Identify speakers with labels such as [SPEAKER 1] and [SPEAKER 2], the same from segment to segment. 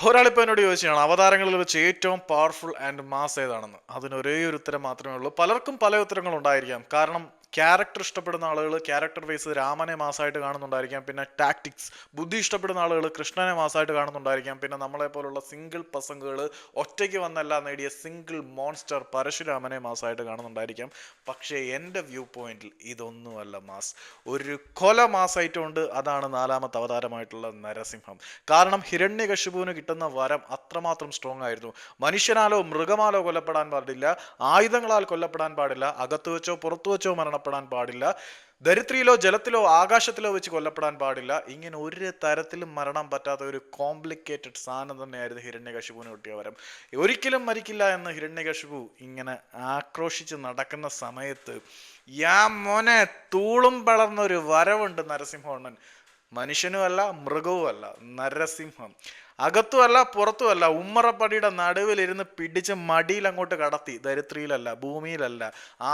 [SPEAKER 1] ഒരാളിപ്പോൾ എന്നോട് ചോദിച്ചതാണ് അവതാരങ്ങളിൽ വെച്ച് ഏറ്റവും പവർഫുൾ ആൻഡ് മാസ് ഏതാണെന്ന്. അതിന് ഒരേ ഒരു ഉത്തരം മാത്രമേ ഉള്ളൂ. പലർക്കും പല ഉത്തരങ്ങളുണ്ടായിരിക്കാം. കാരണം ക്യാരക്ടർ ഇഷ്ടപ്പെടുന്ന ആളുകൾ ക്യാരക്ടർ വൈസ് രാമനെ മാസമായിട്ട് കാണുന്നുണ്ടായിരിക്കാം. പിന്നെ ടാക്ടിക്സ് ബുദ്ധി ഇഷ്ടപ്പെടുന്ന ആളുകൾ കൃഷ്ണനെ മാസമായിട്ട് കാണുന്നുണ്ടായിരിക്കാം. പിന്നെ നമ്മളെ പോലുള്ള സിംഗിൾ പസങ്കുകൾ ഒറ്റയ്ക്ക് വന്നെല്ലാം നേടിയ സിംഗിൾ മോൺസ്റ്റർ പരശുരാമനെ മാസമായിട്ട് കാണുന്നുണ്ടായിരിക്കാം. പക്ഷേ എൻ്റെ വ്യൂ പോയിന്റിൽ ഇതൊന്നുമല്ല മാസ്. ഒരു കൊല മാസമായിട്ടുണ്ട്. അതാണ് നാലാമത്തെ അവതാരമായിട്ടുള്ള നരസിംഹം. കാരണം ഹിരണ്യകശിപുവിന് കിട്ടുന്ന വരം അത്രമാത്രം സ്ട്രോങ് ആയിരുന്നു. മനുഷ്യനാലോ മൃഗമാലോ കൊല്ലപ്പെടാൻ പാടില്ല, ആയുധങ്ങളാൽ കൊല്ലപ്പെടാൻ പാടില്ല, അകത്ത് വെച്ചോ പുറത്തു വെച്ചോ മരണപ്പെടാൻ പാടില്ല, ധരിത്രിയിലോ ജലത്തിലോ ആകാശത്തിലോ വെച്ച് കൊല്ലപ്പെടാൻ പാടില്ല. ഇങ്ങനെ ഒരു തരത്തിലും മരണം പറ്റാത്ത ഒരു കോംപ്ലിക്കേറ്റഡ് സാധനം തന്നെയായിരുന്നു ഹിരണ്യകശിപുവിന് കിട്ടിയ വരം. ഒരിക്കലും മരിക്കില്ല എന്ന് ഹിരണ്യകശിപു ഇങ്ങനെ ആക്രോശിച്ച് നടക്കുന്ന സമയത്ത് യാ മോനെ തൂളും വളർന്നൊരു വരവുണ്ട് നരസിംഹണ്ണൻ. മനുഷ്യനുമല്ല മൃഗവുമല്ല, നരസിംഹം. അകത്തുമല്ല പുറത്തുമല്ല, ഉമ്മറപ്പടിയുടെ നടുവിലിരുന്ന് പിടിച്ച് മടിയിൽ അങ്ങോട്ട് കടത്തി. ധരിത്രിയിലല്ല ഭൂമിയിലല്ല,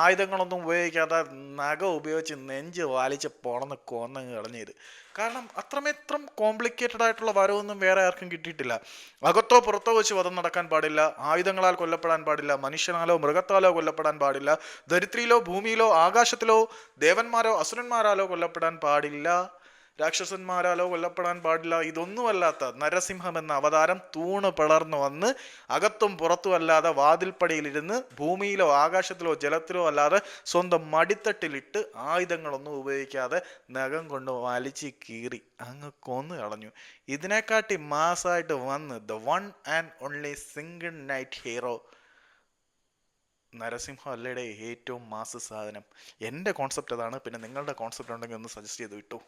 [SPEAKER 1] ആയുധങ്ങളൊന്നും ഉപയോഗിക്കാതെ നഖം ഉപയോഗിച്ച് നെഞ്ച് വലിച്ച് പൊളന്ന് കൊന്നങ്ങ് കളഞ്ഞത്. കാരണം അത്രമേത്രം കോംപ്ലിക്കേറ്റഡ് ആയിട്ടുള്ള വരവൊന്നും വേറെ ആർക്കും കിട്ടിയിട്ടില്ല. അകത്തോ പുറത്തോ വെച്ച് വധം നടക്കാൻ പാടില്ല, ആയുധങ്ങളാൽ കൊല്ലപ്പെടാൻ പാടില്ല, മനുഷ്യനാലോ മൃഗത്താലോ കൊല്ലപ്പെടാൻ പാടില്ല, ധരിത്രിയിലോ ഭൂമിയിലോ ആകാശത്തിലോ ദേവന്മാരോ അസുരന്മാരാലോ കൊല്ലപ്പെടാൻ പാടില്ല, രാക്ഷസന്മാരാലോ കൊല്ലപ്പെടാൻ പാടില്ല. ഇതൊന്നുമല്ലാത്ത നരസിംഹം എന്ന അവതാരം തൂണ് പിളർന്നു വന്ന് അകത്തും പുറത്തും അല്ലാതെ വാതിൽപ്പടിയിലിരുന്ന് ഭൂമിയിലോ ആകാശത്തിലോ ജലത്തിലോ അല്ലാതെ സ്വന്തം മടിത്തട്ടിലിട്ട് ആയുധങ്ങളൊന്നും ഉപയോഗിക്കാതെ നഖം കൊണ്ട് വലിച്ച് കീറി അങ്ങ് കൊന്നു കളഞ്ഞു. ഇതിനെക്കാട്ടി മാസായിട്ട് വന്ന് the one and only single night hero Narasimham അല്ലേടെ ഏറ്റവും മാസ് സാധനം. എൻ്റെ കോൺസെപ്റ്റ് അതാണ്. പിന്നെ നിങ്ങളുടെ കോൺസെപ്റ്റ് ഉണ്ടെങ്കിൽ ഒന്ന് സജസ്റ്റ് ചെയ്ത് വിട്ടു.